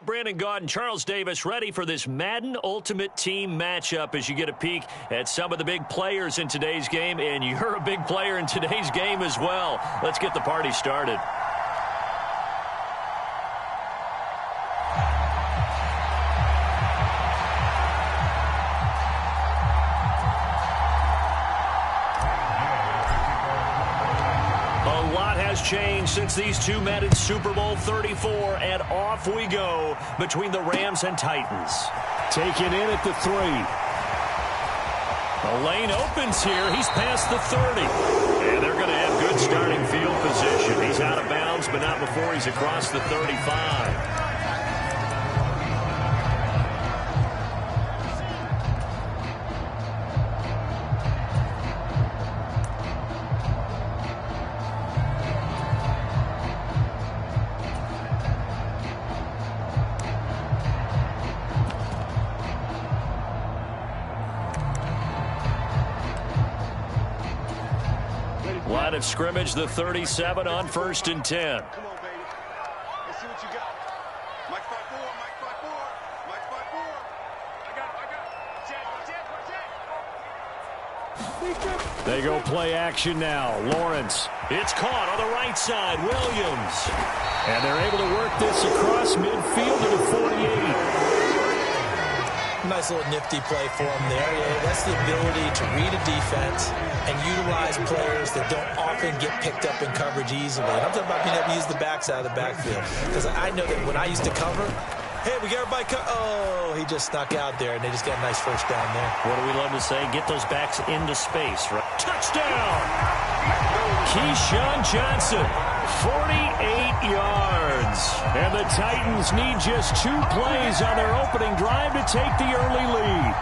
Brandon Gaudin, Charles Davis, ready for this Madden Ultimate Team matchup as you get a peek at some of the big players in today's game, and you're a big player in today's game as well. Let's get the party started. Changed since these two met in Super Bowl 34, and off we go between the Rams and Titans. Taken in at the 3. The lane opens here. He's past the 30. And they're going to have good starting field position. He's out of bounds, but not before he's across the 35. Line of scrimmage, the 37 on 1st and 10. Come on, baby. Let's see what you got. Mike 5-4, Mike 5-4, Mike 5-4. I got it. They go play action now. Lawrence. It's caught on the right side. Williams. And they're able to work this across midfield to the 48. Nice little nifty play for him there. Yeah, that's the ability to read a defense and utilize players that don't often get picked up in coverage easily. And I'm talking about being able to use the backside of the backfield. Because I know that when I used to cover, hey, we got everybody oh, he just snuck out there, and they just got a nice first down there. What do we love to say? Get those backs into space. Right? Touchdown! Keyshawn Johnson, 48 yards. And the Titans need just 2 plays on their opening drive to take the early lead.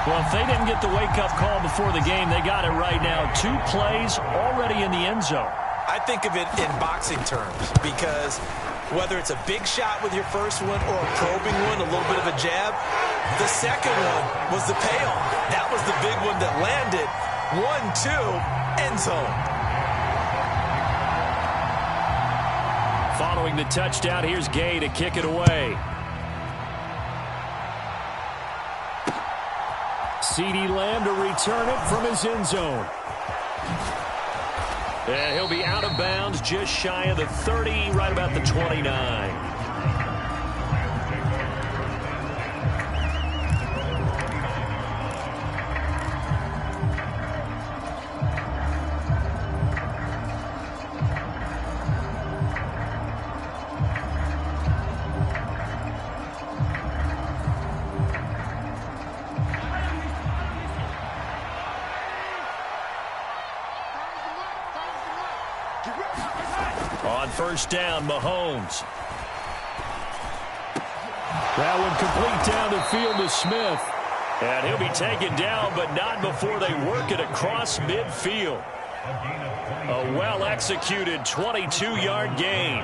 Well, if they didn't get the wake-up call before the game, they got it right now. 2 plays already in the end zone. I think of it in boxing terms because whether it's a big shot with your first one or a probing one, a little bit of a jab, the second one was the payoff. That was the big one that landed. 1-2, end zone. Following the touchdown, here's Gay to kick it away. CeeDee Lamb to return it from his end zone. And he'll be out of bounds just shy of the 30, right about the 29. On first down, Mahomes. That one complete down the field to Smith. And he'll be taken down, but not before they work it across midfield. A well-executed 22-yard gain.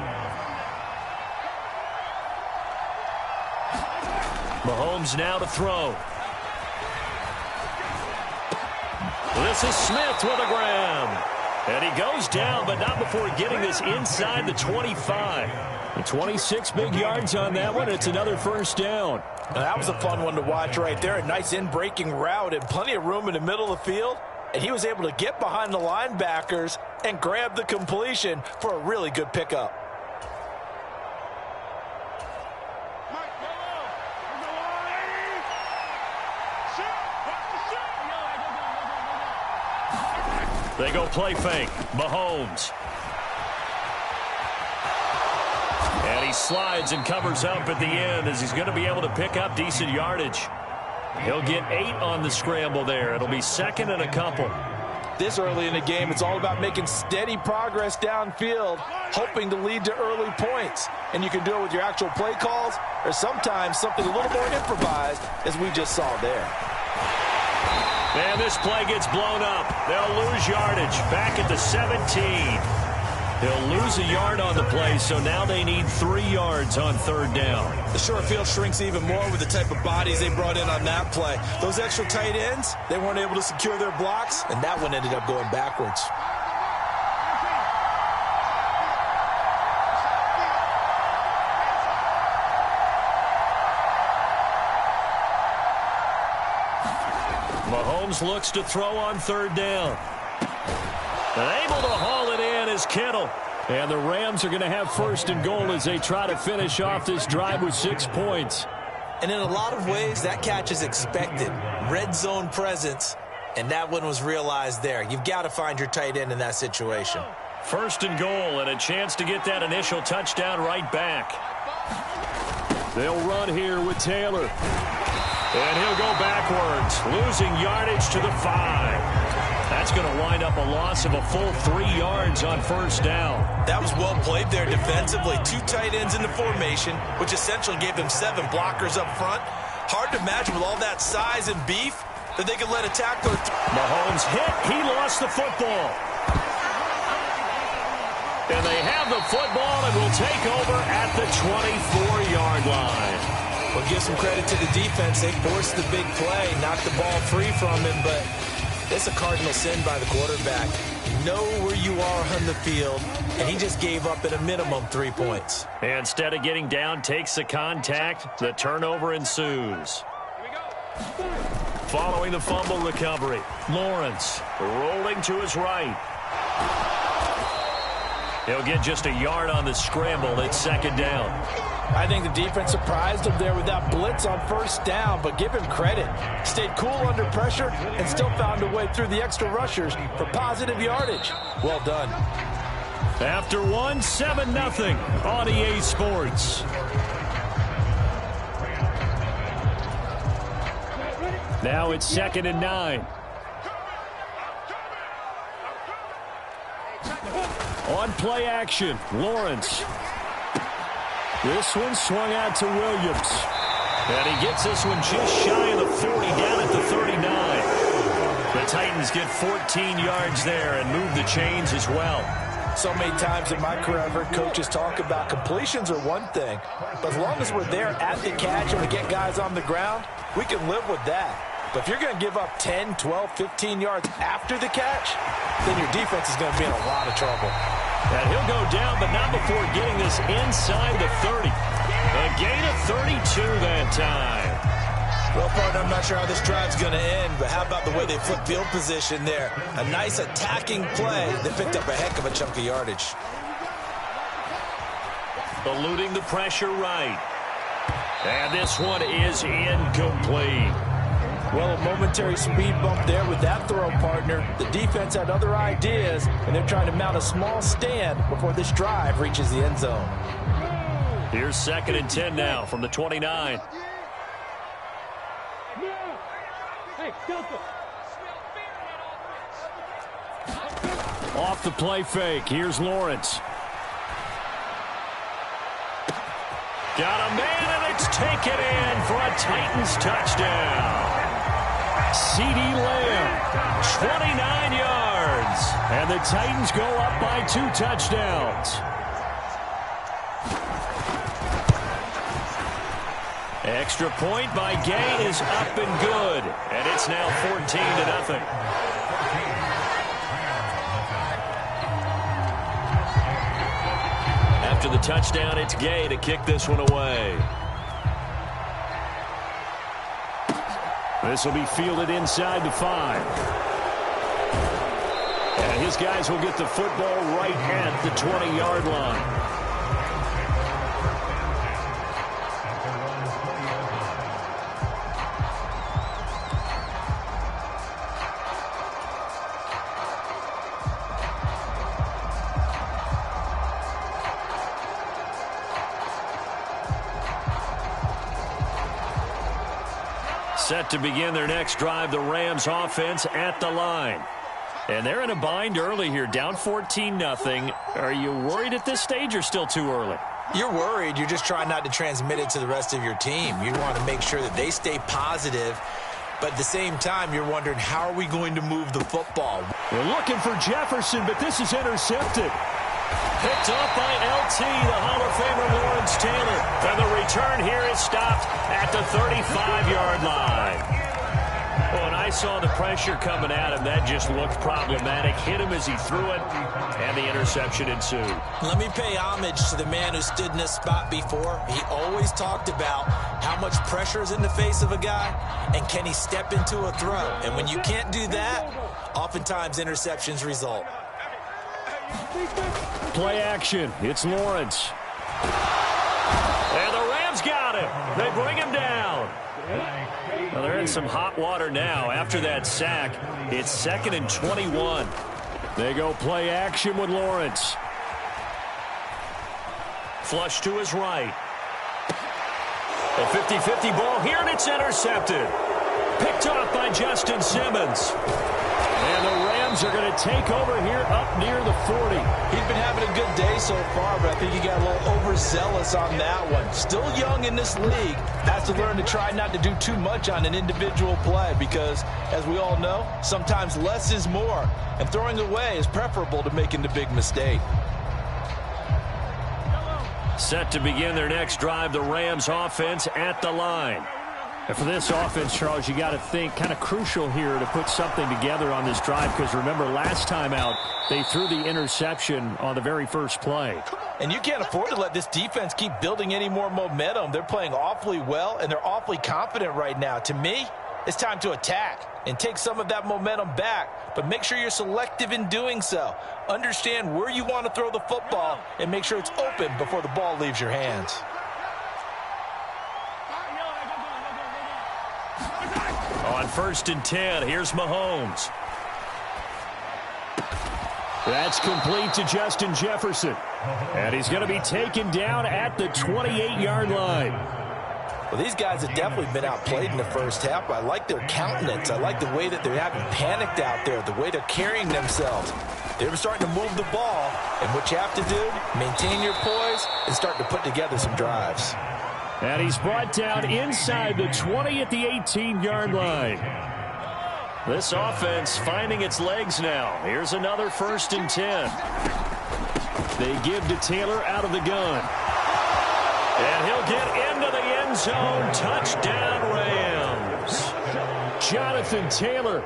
Mahomes now to throw. This is Smith with a grab. And he goes down, but not before getting this inside the 25. 26 big yards on that one. It's another first down. Now, that was a fun one to watch right there. A nice in-breaking route and plenty of room in the middle of the field. And he was able to get behind the linebackers and grab the completion for a really good pickup. They go play fake. Mahomes. And he slides and covers up at the end as he's going to be able to pick up decent yardage. He'll get 8 on the scramble there. It'll be second and a couple. This early in the game, it's all about making steady progress downfield, hoping to lead to early points. And you can do it with your actual play calls or sometimes something a little more improvised, as we just saw there. And this play gets blown up. They'll lose yardage back at the 17. They'll lose a yard on the play, so now they need 3 yards on third down. The short field shrinks even more with the type of bodies they brought in on that play. Those extra tight ends, they weren't able to secure their blocks, and that one ended up going backwards. Mahomes looks to throw on third down. And able to haul it in is Kittle. And the Rams are going to have first and goal as they try to finish off this drive with 6 points. And in a lot of ways, that catch is expected. Red zone presence, and that one was realized there. You've got to find your tight end in that situation. First and goal, and a chance to get that initial touchdown right back. They'll run here with Taylor. And he'll go backwards, losing yardage to the 5. That's going to wind up a loss of a full 3 yards on first down. That was well played there defensively. 2 tight ends in the formation, which essentially gave them 7 blockers up front. Hard to imagine with all that size and beef that they could let a tackler. Mahomes hit. He lost the football. And they have the football and will take over at the 24-yard line. Well, give some credit to the defense. They forced the big play, knocked the ball free from him, but it's a cardinal sin by the quarterback. Know where you are on the field, and he just gave up at a minimum 3 points. And instead of getting down, takes the contact. The turnover ensues. Following the fumble recovery, Lawrence rolling to his right. He'll get just a yard on the scramble. It's second down. I think the defense surprised him there with that blitz on first down, but give him credit. Stayed cool under pressure and still found a way through the extra rushers for positive yardage. Well done. After 1, 7-0 on EA Sports. Now it's 2nd and 9. On play action, Lawrence. This one swung out to Williams. And he gets this one just shy of the 40, down at the 39. The Titans get 14 yards there and move the chains as well. So many times in my career, I've heard coaches talk about completions are one thing, but as long as we're there at the catch and we get guys on the ground, we can live with that. But if you're going to give up 10, 12, 15 yards after the catch, then your defense is going to be in a lot of trouble. And he'll go down, but not before getting this inside the 30. A gain of 32 that time. Well, partner, I'm not sure how this drive's going to end, but how about the way they flip field position there? A nice attacking play that picked up a heck of a chunk of yardage. Eluding the pressure right. And this one is incomplete. Well, a momentary speed bump there with that throw, partner. The defense had other ideas, and they're trying to mount a small stand before this drive reaches the end zone. Here's 2nd and 10 now from the 29. Off the play fake, here's Lawrence. Got a man, and it's taken in for a Titans touchdown. C.D. Lamb, 29 yards. And the Titans go up by 2 touchdowns. Extra point by Gay is up and good. And it's now 14-0. After the touchdown, it's Gay to kick this one away. This will be fielded inside the 5. And his guys will get the football right at the 20-yard line. Set to begin their next drive, the Rams offense at the line. And they're in a bind early here, down 14-0. Are you worried at this stage or still too early? You're worried. You're just trying not to transmit it to the rest of your team. You want to make sure that they stay positive. But at the same time, you're wondering, how are we going to move the football? We're looking for Jefferson, but this is intercepted. Picked off by LT, the Hall of Famer Lawrence Taylor. And the return here is stopped at the 35-yard line. Well, and I saw the pressure coming at him. That just looked problematic. Hit him as he threw it, and the interception ensued. Let me pay homage to the man who stood in this spot before. He always talked about how much pressure is in the face of a guy, and can he step into a throw. And when you can't do that, oftentimes interceptions result. Play action. It's Lawrence. And the Rams got him. They bring him down. Well, they're in some hot water now. After that sack, it's 2nd and 21. They go play action with Lawrence. Flush to his right. A 50-50 ball here, and it's intercepted. Picked off by Justin Simmons. And the Rams are going to take over here up near the 40. He's been having a good day so far, but I think he got a little overzealous on that one. Still young in this league. Has to learn to try not to do too much on an individual play because, as we all know, sometimes less is more. And throwing away is preferable to making the big mistake. Set to begin their next drive, the Rams offense at the line. And for this offense, Charles, you got to think kind of crucial here to put something together on this drive because remember last time out they threw the interception on the very first play. And you can't afford to let this defense keep building any more momentum. They're playing awfully well, and they're awfully confident right now. To me, it's time to attack and take some of that momentum back, but make sure you're selective in doing so. Understand where you want to throw the football and make sure it's open before the ball leaves your hands. On 1st and 10, here's Mahomes. That's complete to Justin Jefferson. And he's going to be taken down at the 28-yard line. Well, these guys have definitely been outplayed in the first half. I like their countenance. I like the way that they haven't panicked out there, the way they're carrying themselves. They're starting to move the ball, and what you have to do, maintain your poise and start to put together some drives. And he's brought down inside the 20 at the 18-yard line. This offense finding its legs now. Here's another 1st and 10. They give to Taylor out of the gun. And he'll get into the end zone. Touchdown, Rams. Jonathan Taylor.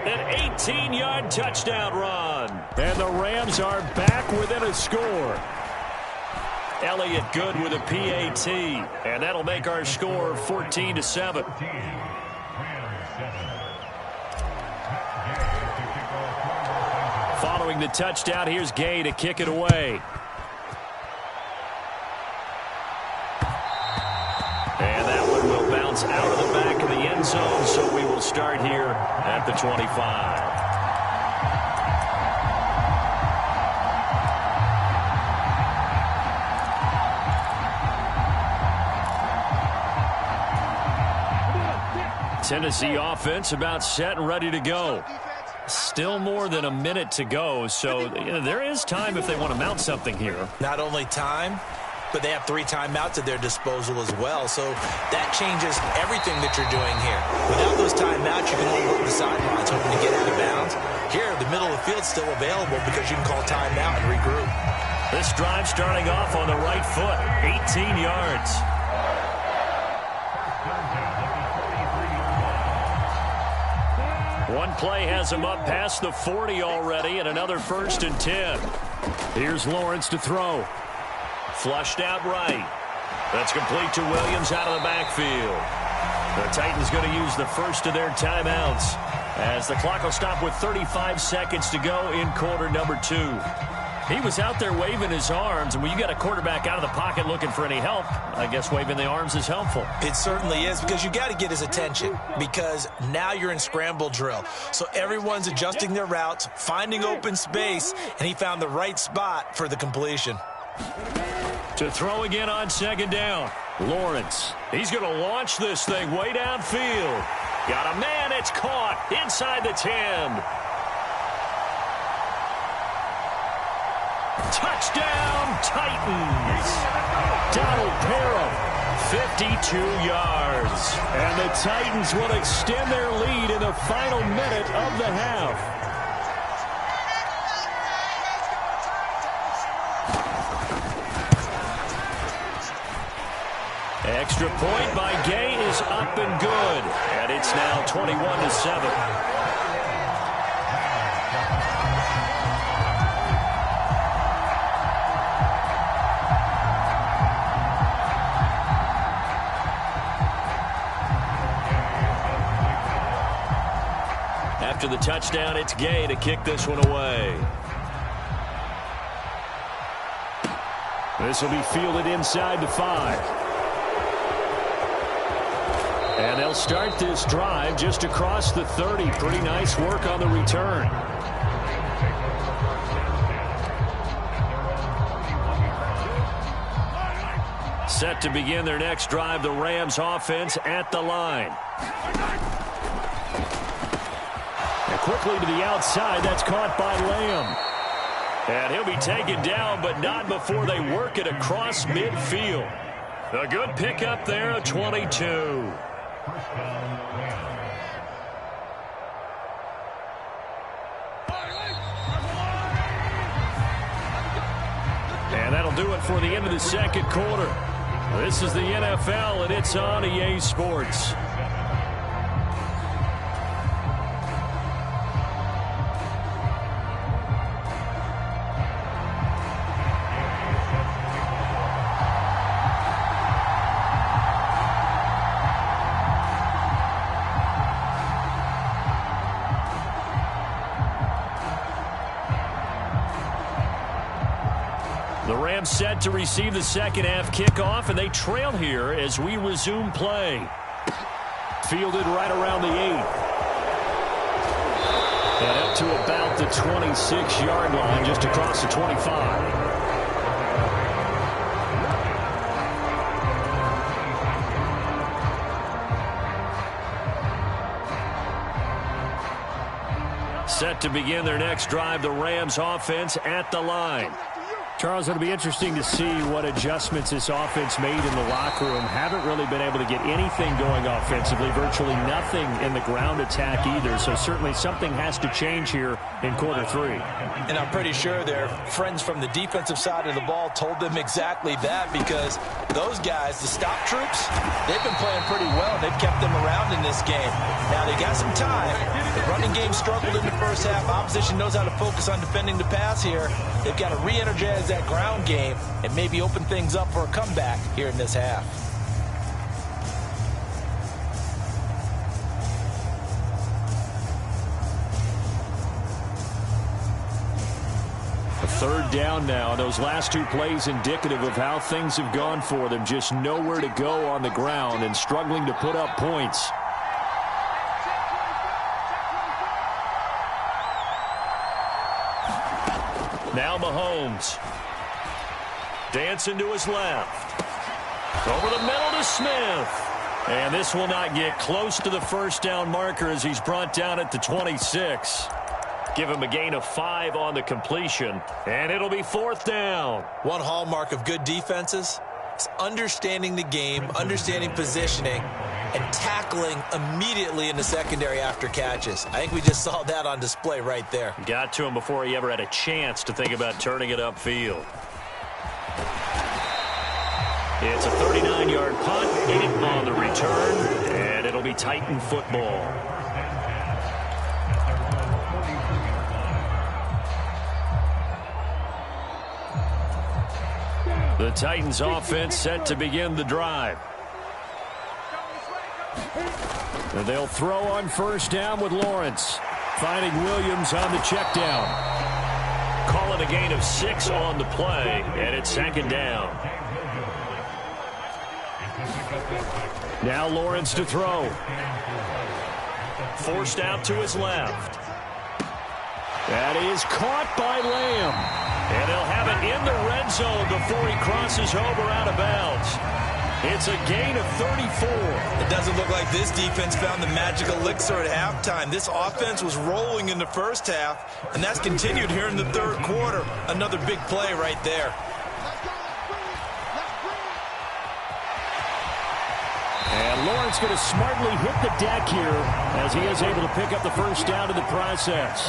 An 18-yard touchdown run. And the Rams are back within a score. Elliott good with a PAT. And that'll make our score 14-7. Following the touchdown, here's Gay to kick it away. And that one will bounce out of the back of the end zone, so we will start here at the 25. Tennessee offense about set and ready to go. Still more than a minute to go, so there is time if they want to mount something here. Not only time, but they have 3 timeouts at their disposal as well, so that changes everything that you're doing here. Without those timeouts, you can only work the sidelines hoping to get out of bounds. Here, the middle of the field's still available because you can call timeout and regroup. This drive starting off on the right foot, 18 yards. One play has him up past the 40 already, and another 1st and 10. Here's Lawrence to throw. Flushed out right. That's complete to Williams out of the backfield. The Titans going to use the first of their timeouts as the clock will stop with 35 seconds to go in quarter number 2. He was out there waving his arms, and when you got a quarterback out of the pocket looking for any help, I guess waving the arms is helpful. It certainly is, because you got to get his attention, because now you're in scramble drill. So everyone's adjusting their routes, finding open space, and he found the right spot for the completion. To throw again on 2nd down. Lawrence. He's going to launch this thing way downfield. Got a man. It's caught inside the 10. Touchdown, Titans. Donald Parham, 52 yards. and the Titans will extend their lead in the final minute of the half. Extra point by Gay is up and good. And it's now 21-7. After the touchdown, it's Gay to kick this one away. This will be fielded inside the 5. And they'll start this drive just across the 30. Pretty nice work on the return. Set to begin their next drive, the Rams offense at the line. And quickly to the outside, that's caught by Lamb. And he'll be taken down, but not before they work it across midfield. A good pickup there, a 22. And that'll do it for the end of the second quarter. This is the NFL, and it's on EA Sports. The Rams set to receive the second half kickoff, and they trail here as we resume play. Fielded right around the 8. And up to about the 26-yard line, just across the 25. Set to begin their next drive, the Rams offense at the line. Charles, it'll be interesting to see what adjustments this offense made in the locker room. Haven't really been able to get anything going offensively, virtually nothing in the ground attack either. So certainly something has to change here in quarter 3. And I'm pretty sure their friends from the defensive side of the ball told them exactly that, because those guys, the stop troops, they've been playing pretty well. They've kept them around in this game. Now they got some time. The running game struggled in the first half. Opposition knows how to focus on defending the pass here. They've got to re-energize that ground game and maybe open things up for a comeback here in this half. A third down now. Those last 2 plays indicative of how things have gone for them. Just nowhere to go on the ground and struggling to put up points. Now Mahomes. Dancing to his left. Over the middle to Smith. And this will not get close to the first down marker as he's brought down at the 26. Give him a gain of 5 on the completion. And it'll be 4th down. One hallmark of good defenses is understanding the game, understanding positioning, and tackling immediately in the secondary after catches. I think we just saw that on display right there. Got to him before he ever had a chance to think about turning it upfield. It's a 39-yard punt on the return, and it'll be Titan football. The Titans offense set to begin the drive. And they'll throw on first down with Lawrence. Finding Williams on the check down. Call it a gain of 6 on the play, and it's 2nd down. Now Lawrence to throw. Forced out to his left. That is caught by Lamb. And they'll have it in the red zone before he crosses over out of bounds. It's a gain of 34. It doesn't look like this defense found the magic elixir at halftime. This offense was rolling in the first half, and that's continued here in the third quarter. Another big play right there. And Lawrence going to smartly hit the deck here as he is able to pick up the first down in the process.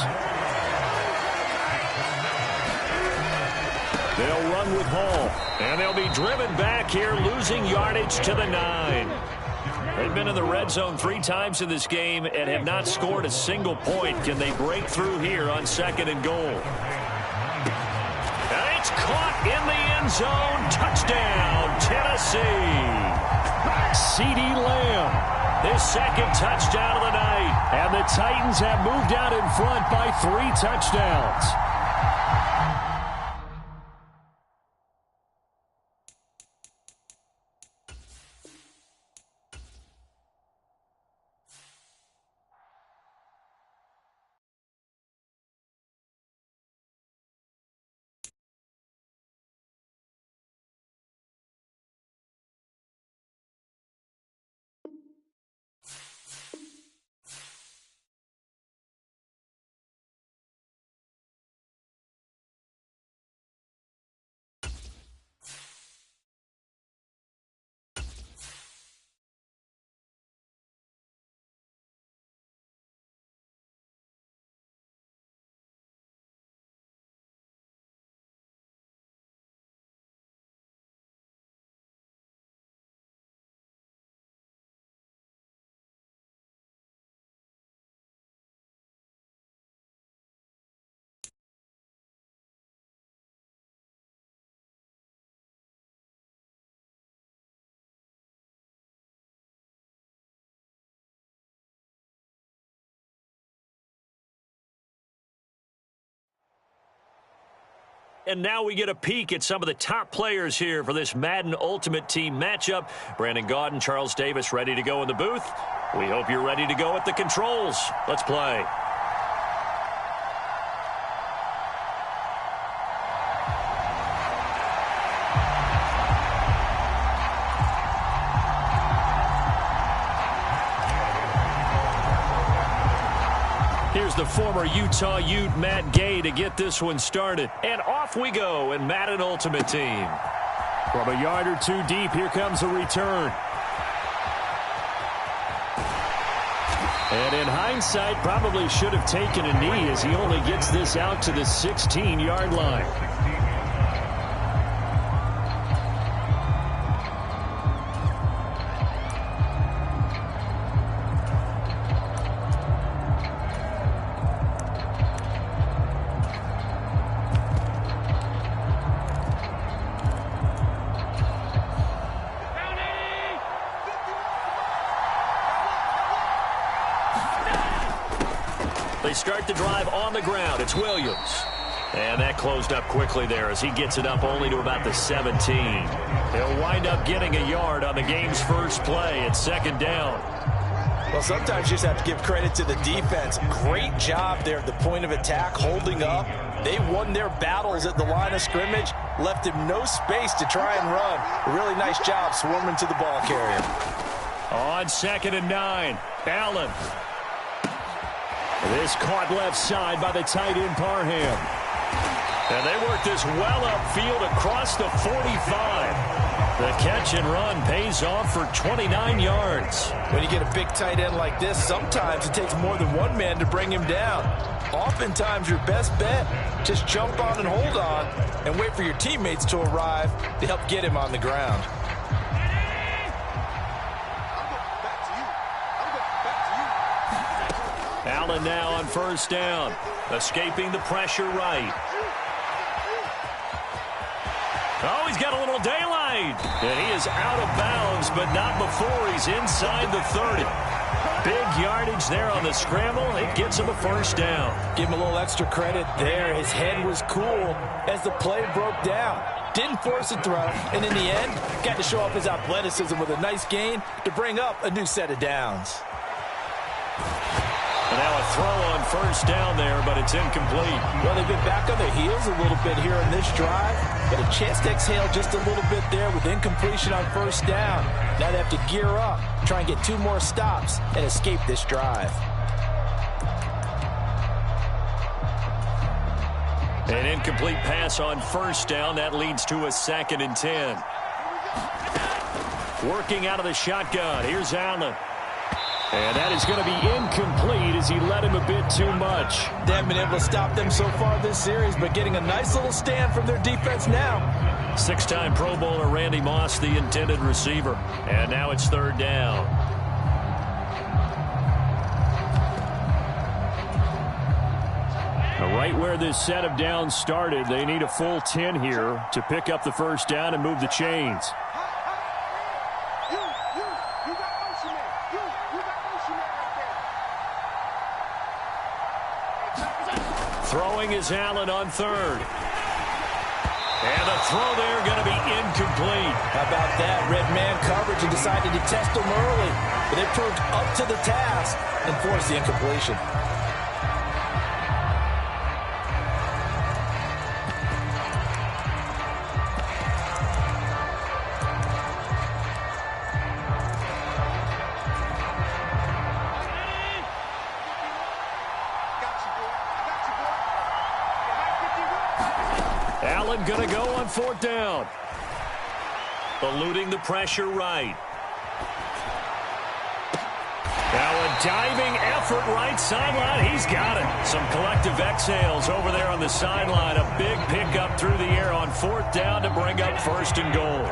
They'll run with Hall. And they'll be driven back here, losing yardage to the 9. They've been in the red zone 3 times in this game and have not scored a single point. Can they break through here on 2nd and goal? And it's caught in the end zone. Touchdown, Tennessee. CeeDee Lamb, His 2nd touchdown of the night. and the Titans have moved out in front by 3 touchdowns. And now we get a peek at some of the top players here for this Madden Ultimate Team matchup. Brandon Gaudin, Charles Davis ready to go in the booth. We hope you're ready to go at the controls. Let's play. Here's the former Utah Ute Matt Gay to get this one started. And off we go in Madden Ultimate Team. From a yard or 2 deep, here comes a return. And in hindsight, probably should have taken a knee as he only gets this out to the 16-yard line. They start the drive on the ground. It's Williams. And that closed up quickly there as he gets it up only to about the 17. He'll wind up getting a yard on the game's first play at 2nd down. Well, sometimes you just have to give credit to the defense. Great job there at the point of attack, holding up. They won their battles at the line of scrimmage, left him no space to try and run. A really nice job swarming to the ball carrier. On 2nd and 9, Allen. This caught left side by the tight end Parham. And they work this well upfield across the 45. The catch and run pays off for 29 yards. When you get a big tight end like this, sometimes it takes more than one man to bring him down. Oftentimes your best bet, just jump on and hold on and wait for your teammates to arrive to help get him on the ground. Allen now on 1st down, escaping the pressure right. Oh, he's got a little daylight. And he is out of bounds, but not before he's inside the 30. Big yardage there on the scramble. It gets him a 1st down. Give him a little extra credit there. His head was cool as the play broke down. Didn't force a throw, and in the end, got to show off his athleticism with a nice gain to bring up a new set of downs. And now a throw on 1st down there, but it's incomplete. Well, they've been back on their heels a little bit here in this drive, but a chance to exhale just a little bit there with incompletion on 1st down. Now they have to gear up, try and get 2 more stops, and escape this drive. An incomplete pass on 1st down. That leads to a 2nd and 10. Working out of the shotgun. Here's Allen. And that is going to be incomplete as he led him a bit too much. They haven't been able to stop them so far this series, but getting a nice little stand from their defense now. Six-time Pro Bowler Randy Moss, the intended receiver. And now it's third down. Right where this set of downs started, they need a full 10 here to pick up the first down and move the chains. Throwing is Allen on third. And the throw there going to be incomplete. How about that? Red man coverage and decided to test them early. But they proved up to the task and forced the incompletion. Allen going to go on fourth down. Eluding the pressure right. Now a diving effort right sideline. He's got it. Some collective exhales over there on the sideline. A big pickup through the air on fourth down to bring up first and goal.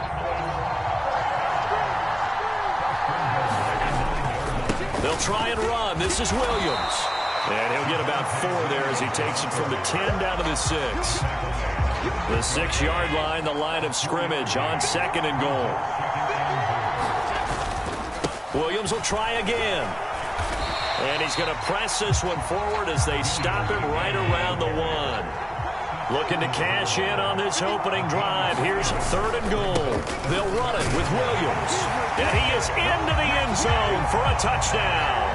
They'll try and run. This is Williams. And he'll get about 4 there as he takes it from the 10 down to the 6. The 6-yard line, the line of scrimmage on second and goal. Williams will try again. And he's going to press this one forward as they stop him right around the 1. Looking to cash in on this opening drive. Here's third and goal. They'll run it with Williams. And he is into the end zone for a touchdown.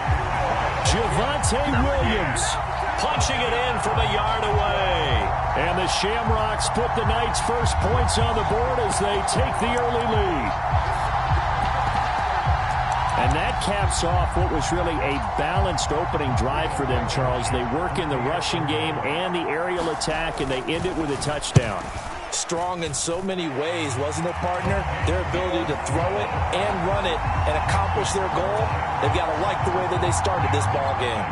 Javonte Williams punching it in from a yard away. And the Shamrocks put the Knights' first points on the board as they take the early lead. And that caps off what was really a balanced opening drive for them, Charles. They work in the rushing game and the aerial attack, and they end it with a touchdown. Strong in so many ways, wasn't it, partner? Their ability to throw it and run it and accomplish their goal, they've got to like the way that they started this ball game.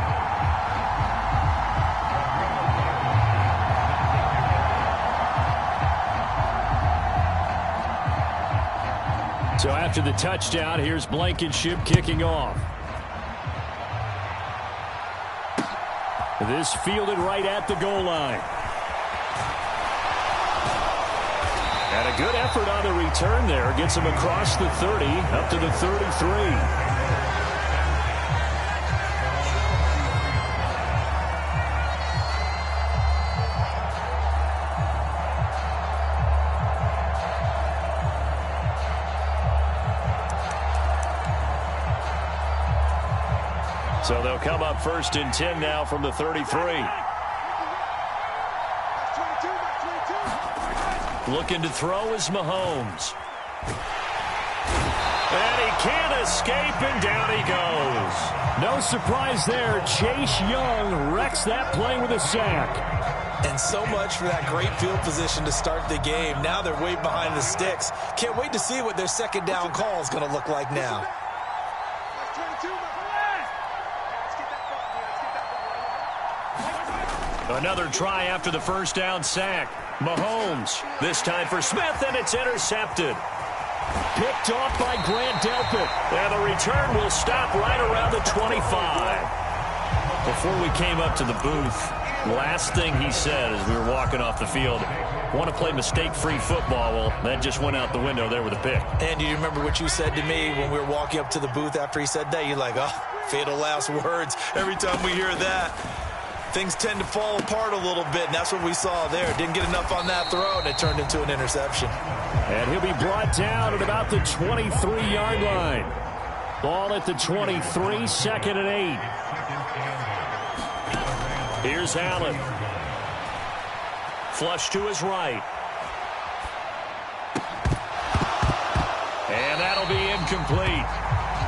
So after the touchdown, here's Blankenship kicking off. This fielded right at the goal line. And a good effort on the return there. Gets him across the 30, up to the 33. So they'll come up first and 10 now from the 33. Looking to throw is Mahomes. And he can't escape, and down he goes. No surprise there. Chase Young wrecks that play with a sack. And so much for that great field position to start the game. Now they're way behind the sticks. Can't wait to see what their second down call is going to look like now. Another try after the first down sack. Mahomes, this time for Smith, and it's intercepted. Picked off by Grant Delpit. And the return will stop right around the 25. Before we came up to the booth, last thing he said as we were walking off the field, want to play mistake-free football. Well, that just went out the window there with a pick. And do you remember what you said to me when we were walking up to the booth after he said that? You're like, oh, fatal last words. Every time we hear that, things tend to fall apart a little bit, and that's what we saw there. Didn't get enough on that throw, and it turned into an interception. And he'll be brought down at about the 23-yard line. Ball at the 23, second and 8. Here's Allen. Flush to his right. And that'll be incomplete.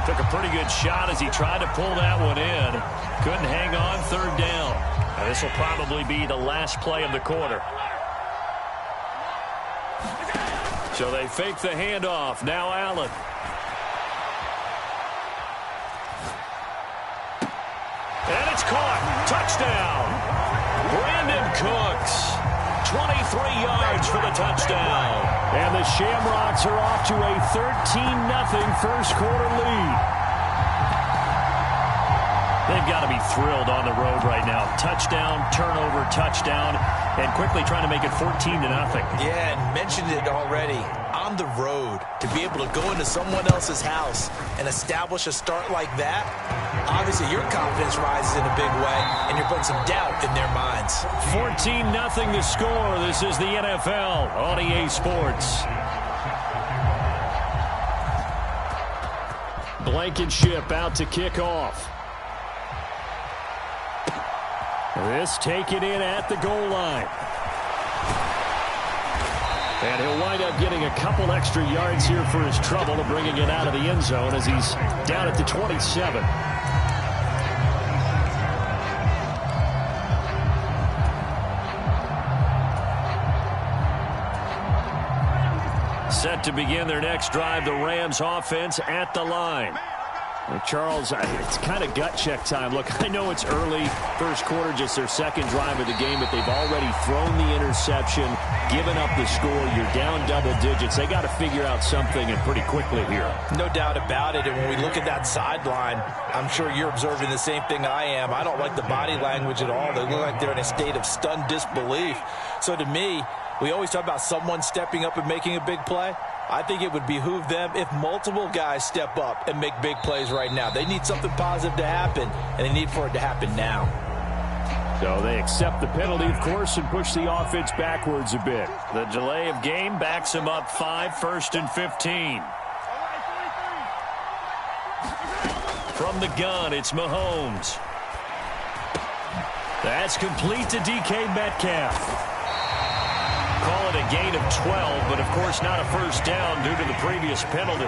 Took a pretty good shot as he tried to pull that one in. Couldn't hang on, third down. And this will probably be the last play of the quarter. So they fake the handoff. Now Allen. And it's caught. Touchdown. Brandon Cooks. 23 yards for the touchdown. And the Shamrocks are off to a 13-0 first quarter lead. They've got to be thrilled on the road right now. Touchdown, turnover, touchdown, and quickly trying to make it 14-0. Yeah, and mentioned it already. On the road, to be able to go into someone else's house and establish a start like that, obviously your confidence rises in a big way, and you're putting some doubt in their minds. 14-0 the score. This is the NFL on EA Sports. Blankenship out to kick off. This taken in at the goal line. And he'll wind up getting a couple extra yards here for his trouble of bringing it out of the end zone as he's down at the 27. Set to begin their next drive, the Rams offense at the line. Charles, it's kind of gut check time. Look, I know it's early, first quarter, just their second drive of the game, but they've already thrown the interception, given up the score. You're down double digits. They got to figure out something, and pretty quickly here. No doubt about it, and when we look at that sideline, I'm sure you're observing the same thing I am. I don't like the body language at all. They look like they're in a state of stunned disbelief. So to me, we always talk about someone stepping up and making a big play. I think it would behoove them if multiple guys step up and make big plays right now. They need something positive to happen, and they need for it to happen now. So they accept the penalty, of course, and push the offense backwards a bit. The delay of game backs them up 5, 1st and 15. From the gun, it's Mahomes. That's complete to DK Metcalf. Call it a gain of 12, but of course not a first down due to the previous penalty.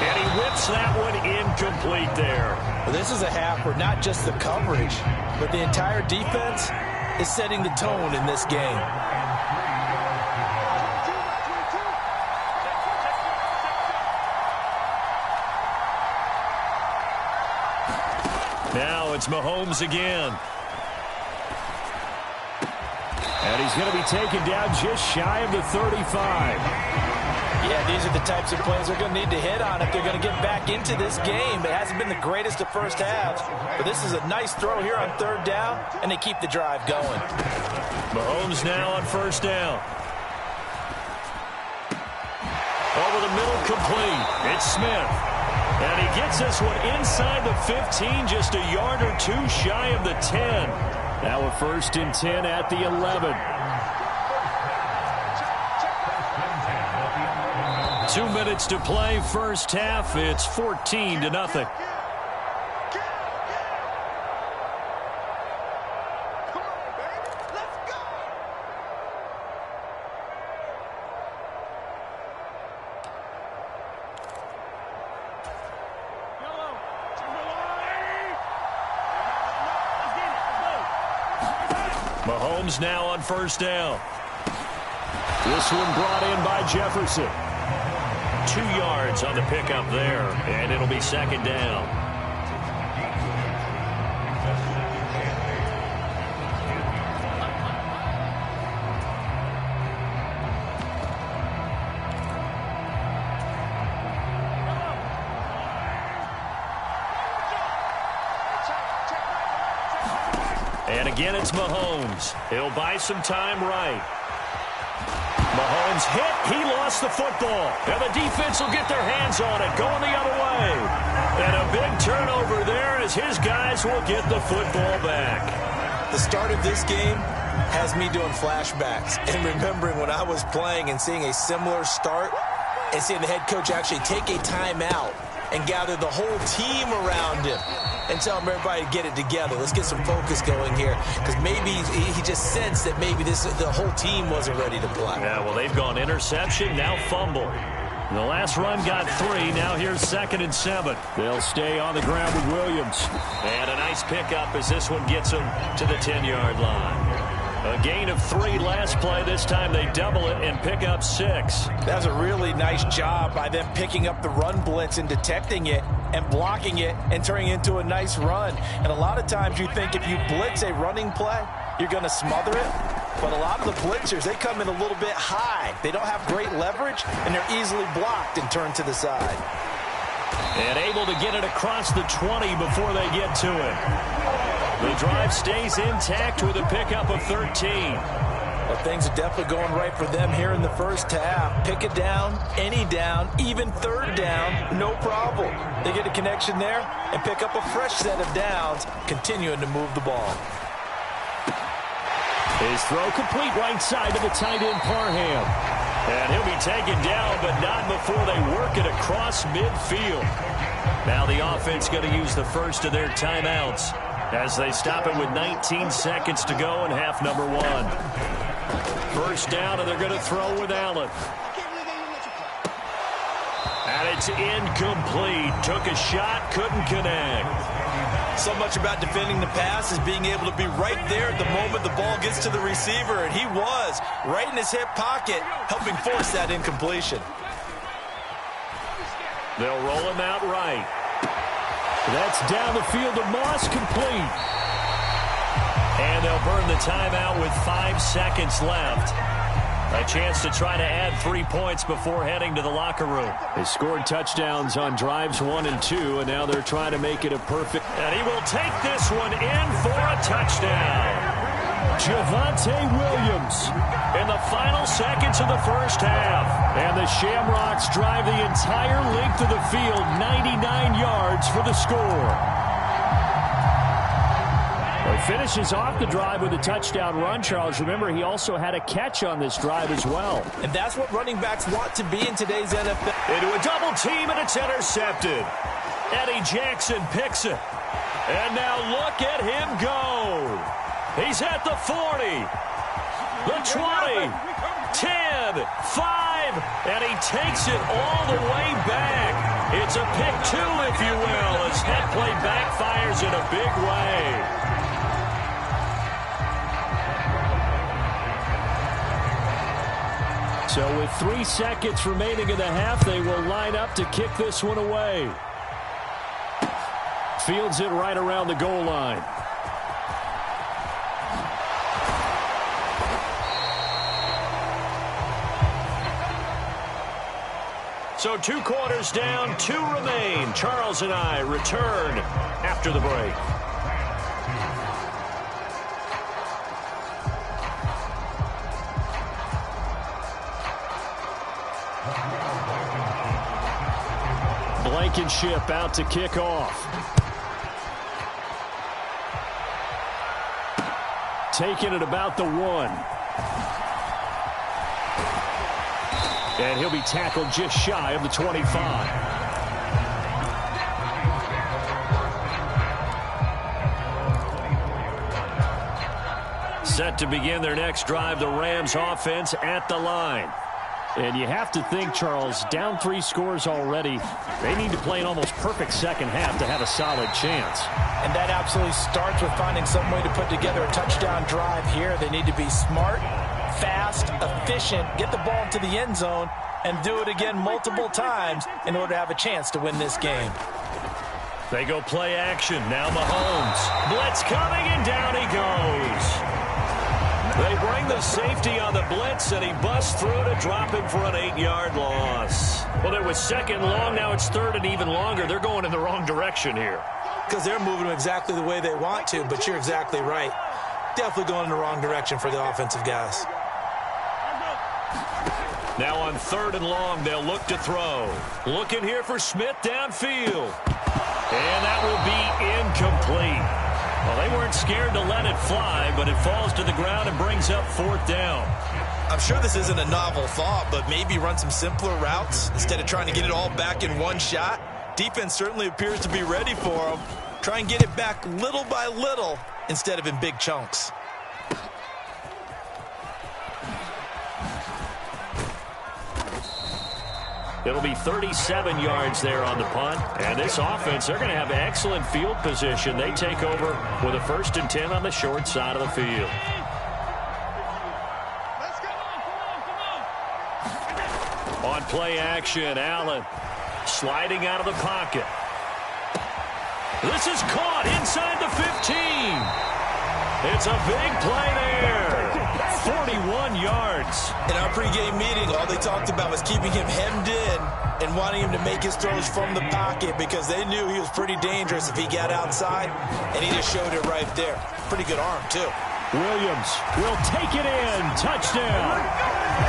And he whips that one incomplete there. Well, this is a half where not just the coverage, but the entire defense is setting the tone in this game. Now it's Mahomes again. And he's going to be taken down just shy of the 35. Yeah, these are the types of plays they're going to need to hit on if they're going to get back into this game. It hasn't been the greatest of first halves, but this is a nice throw here on third down, and they keep the drive going. Mahomes now on first down. Over the middle, complete. It's Smith. And he gets this one inside the 15, just a yard or two shy of the 10. Now a 1st and 10 at the 11. 2 minutes to play, first half. It's 14-0. Mahomes now on first down. This one brought in by Jefferson. 2 yards on the pickup there, and it'll be second down. And again, it's Mahomes. He'll buy some time right. Mahomes hit. He lost the football. And the defense will get their hands on it, going the other way. And a big turnover there as his guys will get the football back. The start of this game has me doing flashbacks and remembering when I was playing and seeing a similar start and seeing the head coach actually take a timeout and gather the whole team around him and tell him everybody to get it together. Let's get some focus going here, because maybe he just sensed that maybe the whole team wasn't ready to play. Yeah, well, they've gone interception, now fumble. The last run got 3. Now here's 2nd and 7. They'll stay on the ground with Williams. And a nice pickup as this one gets them to the 10-yard line. A gain of 3 last play. This time they double it and pick up 6. That's a really nice job by them picking up the run blitz and detecting it and blocking it and turning it into a nice run. And a lot of times you think if you blitz a running play, you're going to smother it. But a lot of the blitzers, they come in a little bit high. They don't have great leverage, and they're easily blocked and turned to the side. And able to get it across the 20 before they get to it. The drive stays intact with a pickup of 13. Well, things are definitely going right for them here in the first half. Pick it down, any down, even third down, no problem. They get a connection there and pick up a fresh set of downs, continuing to move the ball. His throw complete right side to the tight end Parham. And he'll be taken down, but not before they work it across midfield. Now the offense going to use the first of their timeouts as they stop it with 19 seconds to go in half number 1. First down, and they're going to throw with Allen. And it's incomplete. Took a shot, couldn't connect. So much about defending the pass is being able to be right there at the moment the ball gets to the receiver, and he was right in his hip pocket, helping force that incompletion. They'll roll him out right. That's down the field to Moss, complete. And they'll burn the timeout with 5 seconds left. A chance to try to add 3 points before heading to the locker room. They scored touchdowns on drives 1 and 2, and now they're trying to make it a perfect. And he will take this one in for a touchdown. Javonte Williams In the final seconds of the first half. And the Shamrocks drive the entire length of the field, 99 yards for the score. He finishes off the drive with a touchdown run, Charles. Remember, he also had a catch on this drive as well. And that's what running backs want to be in today's NFL. Into a double team, and it's intercepted. Eddie Jackson picks it. And now look at him go. He's at the 40, the 20, 10, 5, and he takes it all the way back. It's a pick 2, if you will, as that play backfires in a big way. So with 3 seconds remaining in the half, they will line up to kick this one away. Fields it right around the goal line. So 2 quarters down, 2 remain. Charles and I return after the break. Blankenship out to kick off. Taking it about the 1. And he'll be tackled just shy of the 25. Set to begin their next drive, the Rams offense at the line. And you have to think, Charles, down 3 scores already. They need to play an almost perfect second half to have a solid chance. And that absolutely starts with finding some way to put together a touchdown drive here. They need to be smart, fast, efficient, get the ball into the end zone, and do it again multiple times in order to have a chance to win this game. They go play action. Now Mahomes. Blitz coming, and down he goes. They bring the safety on the blitz, and he busts through to drop him for an 8-yard loss. Well, it was 2nd long. Now it's 3rd and even longer. They're going in the wrong direction here. Because they're moving them exactly the way they want to, but you're exactly right. Definitely going in the wrong direction for the offensive guys. Now on 3rd and long, they'll look to throw. Looking here for Smith downfield. And that will be incomplete. Well, they weren't scared to let it fly, but it falls to the ground and brings up 4th down. I'm sure this isn't a novel thought, but maybe run some simpler routes instead of trying to get it all back in one shot. Defense certainly appears to be ready for them. Try and get it back little by little instead of in big chunks. It'll be 37 yards there on the punt. And this offense, they're going to have excellent field position. They take over with a 1st and 10 on the short side of the field. On play action, Allen sliding out of the pocket. This is caught inside the 15. It's a big play there. 41 yards. In our pregame meeting, all they talked about was keeping him hemmed in and wanting him to make his throws from the pocket because they knew he was pretty dangerous if he got outside, and he just showed it right there. Pretty good arm, too. Williams will take it in. Touchdown.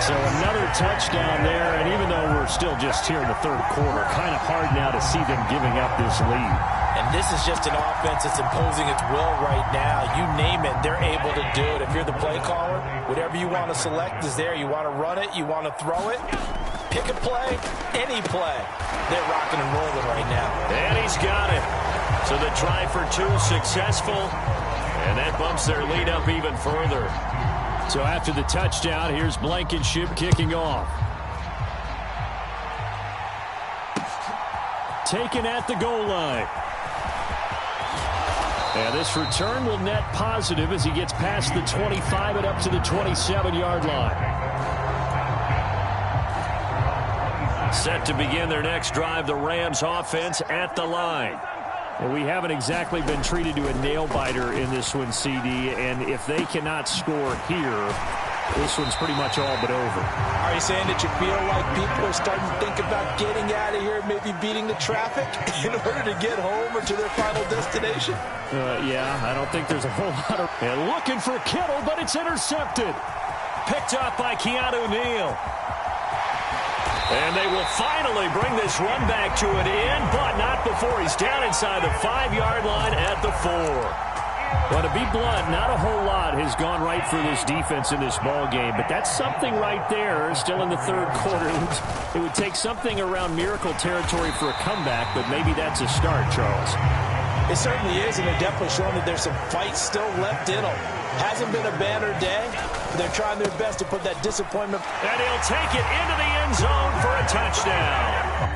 So another touchdown there, and even though we're still just here in the third quarter, kind of hard now to see them giving up this lead. And this is just an offense that's imposing its will right now. You name it, they're able to do it. If you're the play caller, whatever you want to select is there. You want to run it, you want to throw it, pick a play, any play. They're rocking and rolling right now. And he's got it. So the try for two successful, and that bumps their lead up even further. So after the touchdown, here's Blankenship kicking off. Taken at the goal line. And this return will net positive as he gets past the 25 and up to the 27-yard line. Set to begin their next drive, the Rams offense at the line. Well, we haven't exactly been treated to a nail-biter in this one, CD, and if they cannot score here, this one's pretty much all but over. Are you saying that you feel like people are starting to think about getting out of here, maybe beating the traffic in order to get home or to their final destination? Yeah, I don't think there's a whole lot of... And looking for Kittle, but it's intercepted. Picked up by Keanu Neal. And they will finally bring this run back to an end, but not before he's down inside the 5-yard line at the 4. Well, to be blunt, not a whole lot has gone right for this defense in this ball game, but that's something right there. Still in the third quarter. It would take something around miracle territory for a comeback, but maybe that's a start, Charles. It certainly is, and they're definitely showing that there's some fight still left in them. Hasn't been a banner day, but they're trying their best to put that disappointment. And he'll take it into the end zone for a touchdown.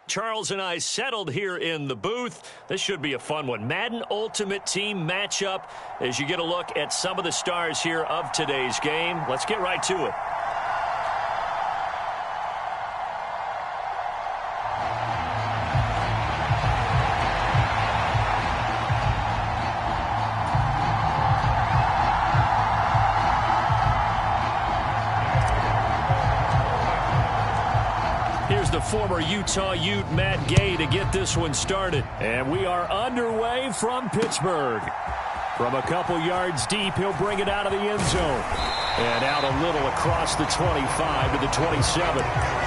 Charles and I settled here in the booth. This should be a fun one. Madden Ultimate Team matchup as you get a look at some of the stars here of today's game. Let's get right to it. Former Utah Ute Matt Gay to get this one started. And we are underway from Pittsburgh. From a couple yards deep, he'll bring it out of the end zone. And out a little across the 25 to the 27.